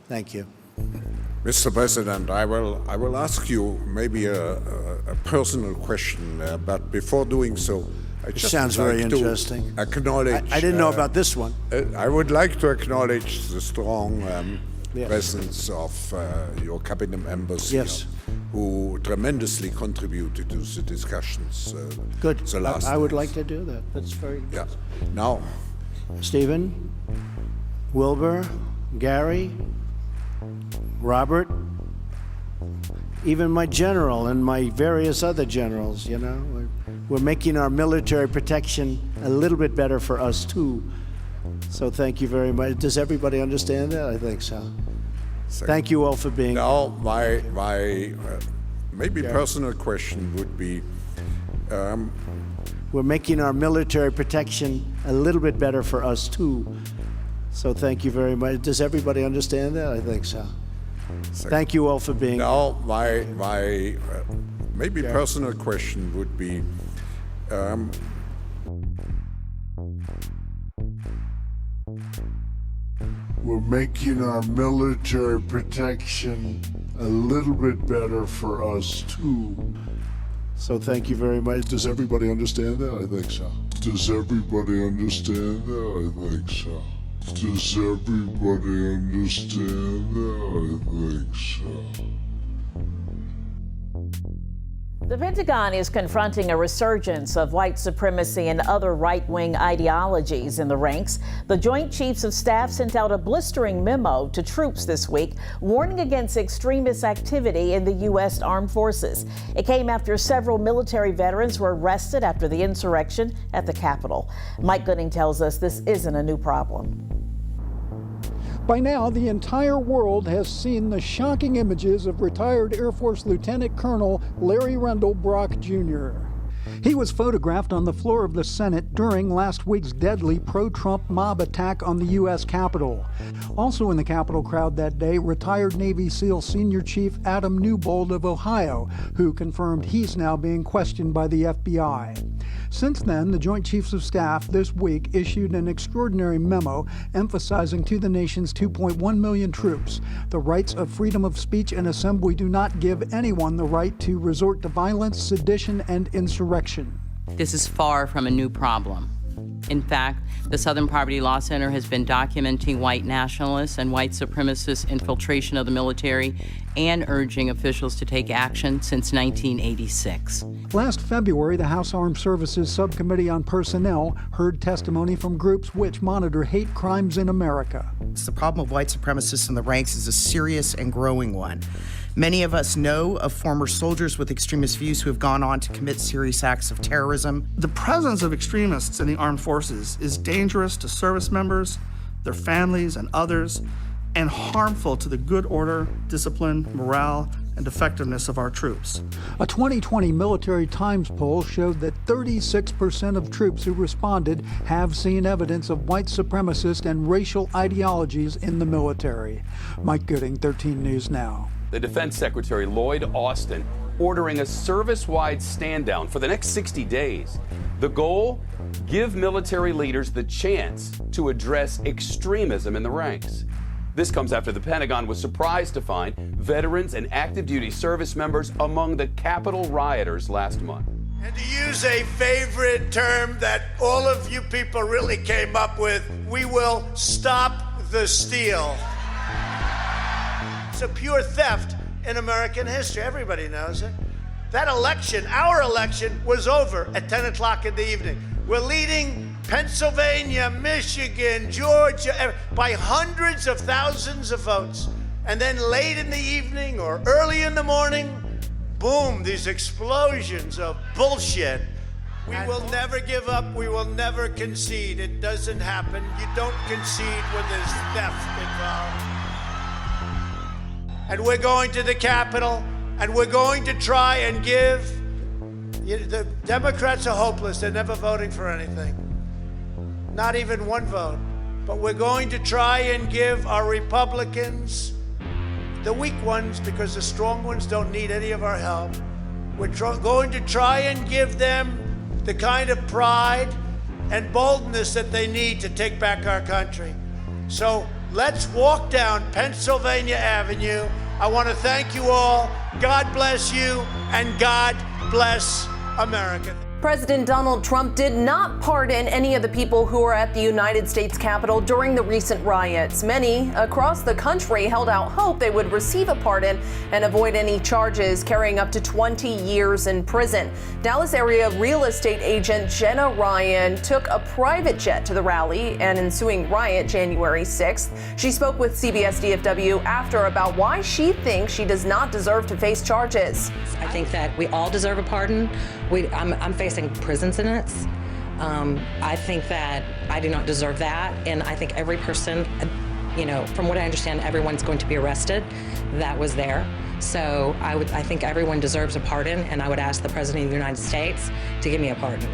Thank you. Mr. President, I will ask you maybe a personal question, but before doing so, I just sounds like very interesting. to acknowledge. I didn't know about this one. I would like to acknowledge the strong Yes. presence of your cabinet members Yes. here, who tremendously contributed to the discussions. Good. The last I would days. like to do that. That's very good. Yeah. Now, Stephen, Wilbur, Gary, Robert, even my general and my various other generals, you know. We're making our military protection a little bit better for us, too. So thank you very much. Does everybody understand that? I think so. Thank you all for being here. now my maybe personal question would be, We're making our military protection a little bit better for us, too. So thank you very much. Does everybody understand that? I think so. Thank you all for being here. now my maybe personal question would be, We're making our military protection a little bit better for us, too. So thank you very much. Does everybody understand that? I think so. Does everybody understand that? I think so. Does everybody understand that? I think so. The Pentagon is confronting a resurgence of white supremacy and other right-wing ideologies in the ranks. The Joint Chiefs of Staff sent out a blistering memo to troops this week, warning against extremist activity in the U.S. Armed Forces. It came after several military veterans were arrested after the insurrection at the Capitol. Mike Gooding tells us this isn't a new problem. By now, the entire world has seen the shocking images of retired Air Force Lieutenant Colonel Larry Randall Brock Jr. He was photographed on the floor of the Senate during last week's deadly pro-Trump mob attack on the U.S. Capitol. Also in the Capitol crowd that day, retired Navy SEAL Senior Chief Adam Newbold of Ohio, who confirmed he's now being questioned by the FBI. Since then, the Joint Chiefs of Staff this week issued an extraordinary memo emphasizing to the nation's 2.1 million troops the rights of freedom of speech and assembly do not give anyone the right to resort to violence, sedition, and insurrection. This is far from a new problem. In fact, the Southern Poverty Law Center has been documenting white nationalists and white supremacists' infiltration of the military and urging officials to take action since 1986. Last February, the House Armed Services Subcommittee on Personnel heard testimony from groups which monitor hate crimes in America. The problem of white supremacists in the ranks is a serious and growing one. Many of us know of former soldiers with extremist views who have gone on to commit serious acts of terrorism. The presence of extremists in the armed forces is dangerous to service members, their families, and others, and harmful to the good order, discipline, morale, and effectiveness of our troops. A 2020 Military Times poll showed that 36% of troops who responded have seen evidence of white supremacist and racial ideologies in the military. Mike Gooding, 13 News Now. The Defense Secretary Lloyd Austin ordering a service-wide stand-down for the next 60 days. The goal? Give military leaders the chance to address extremism in the ranks. This comes after the Pentagon was surprised to find veterans and active-duty service members among the Capitol rioters last month. And to use a favorite term that all of you people really came up with, we will stop the steal. It's a pure theft in American history. Everybody knows it. That election, our election, was over at 10 o'clock in the evening. We're leading Pennsylvania, Michigan, Georgia, by hundreds of thousands of votes. And then late in the evening or early in the morning, boom, these explosions of bullshit. We will never give up. We will never concede. It doesn't happen. You don't concede when there's theft involved. And we're going to the Capitol, and we're going to try and give. The Democrats are hopeless. They're never voting for anything. Not even one vote. But we're going to try and give our Republicans, the weak ones, because the strong ones don't need any of our help. We're going to try and give them the kind of pride and boldness that they need to take back our country. So Let's walk down Pennsylvania Avenue. I want to thank you all. God bless you, and God bless America. President Donald Trump did not pardon any of the people who were at the United States Capitol during the recent riots. Many across the country held out hope they would receive a pardon and avoid any charges, carrying up to 20 years in prison. Dallas area real estate agent Jenna Ryan took a private jet to the rally and ensuing riot January 6th. She spoke with CBS DFW after about why she thinks she does not deserve to face charges. I think that we all deserve a pardon. I'm facing prison sentence. I think that I do not deserve that, and I think every person, from what I understand, everyone's going to be arrested that was there. So I think everyone deserves a pardon, and I would ask the President of the United States to give me a pardon.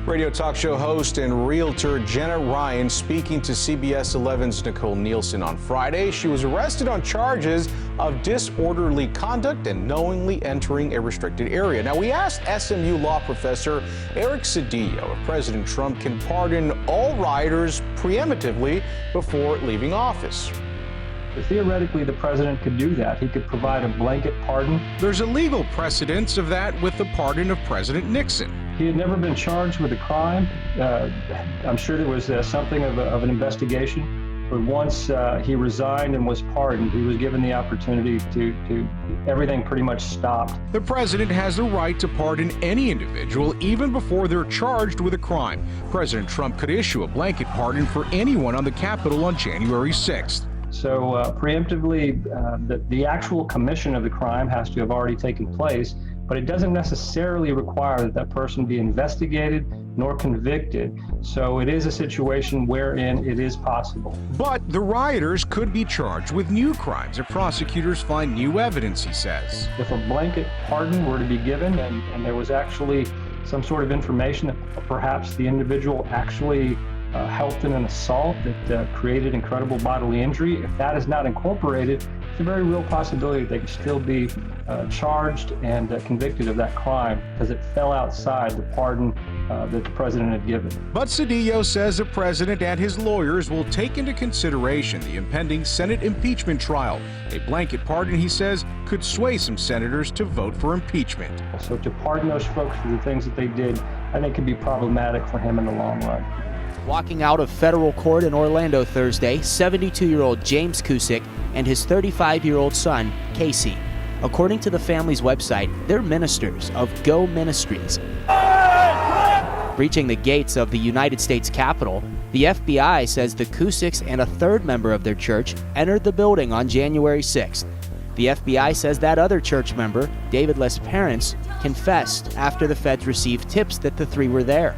Radio talk show host and realtor Jenna Ryan speaking to CBS 11's Nicole Nielsen on Friday. She was arrested on charges of disorderly conduct and knowingly entering a restricted area. Now, we asked SMU law professor Eric Cedillo if President Trump can pardon all rioters preemptively before leaving office. Theoretically, the president could do that. He could provide a blanket pardon. There's a legal precedence of that with the pardon of President Nixon. He had never been charged with a crime. I'm sure there was something of an investigation, but once he resigned and was pardoned, he was given the opportunity to everything pretty much stopped. The president has the right to pardon any individual even before they're charged with a crime. President Trump could issue a blanket pardon for anyone on the Capitol on January 6th. So preemptively, the actual commission of the crime has to have already taken place, but it doesn't necessarily require that person be investigated nor convicted. So it is a situation wherein it is possible. But the rioters could be charged with new crimes if prosecutors find new evidence, he says. If a blanket pardon were to be given and there was actually some sort of information that perhaps the individual actually helped in an assault that created incredible bodily injury, if that is not incorporated, it's a very real possibility that they could still be charged and convicted of that crime because it fell outside the pardon that the president had given. But Cedillo says the president and his lawyers will take into consideration the impending Senate impeachment trial. A blanket pardon, he says, could sway some senators to vote for impeachment. So to pardon those folks for the things that they did, I think could be problematic for him in the long run. Walking out of federal court in Orlando Thursday, 72-year-old James Cusick and his 35-year-old son, Casey. According to the family's website, they're ministers of Go Ministries. Breaching the gates of the United States Capitol, the FBI says the Cusicks and a third member of their church entered the building on January 6th. The FBI says that other church member, David Les Parents, confessed after the feds received tips that the three were there.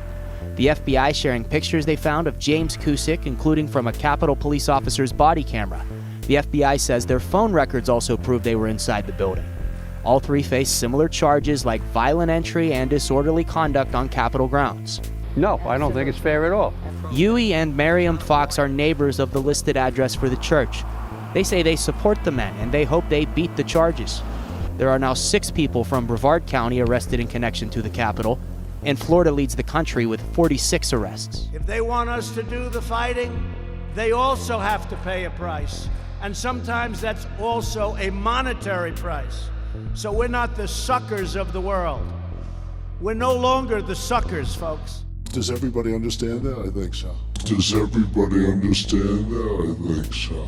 The FBI sharing pictures they found of James Cusick, including from a Capitol police officer's body camera. The FBI says their phone records also prove they were inside the building. All three face similar charges like violent entry and disorderly conduct on Capitol grounds. No, I don't think it's fair at all. Huey and Miriam Fox are neighbors of the listed address for the church. They say they support the men and they hope they beat the charges. There are now 6 people from Brevard County arrested in connection to the Capitol, and Florida leads the country with 46 arrests. If they want us to do the fighting, they also have to pay a price. And sometimes that's also a monetary price. So we're not the suckers of the world. We're no longer the suckers, folks. Does everybody understand that? I think so. Does everybody understand that? I think so.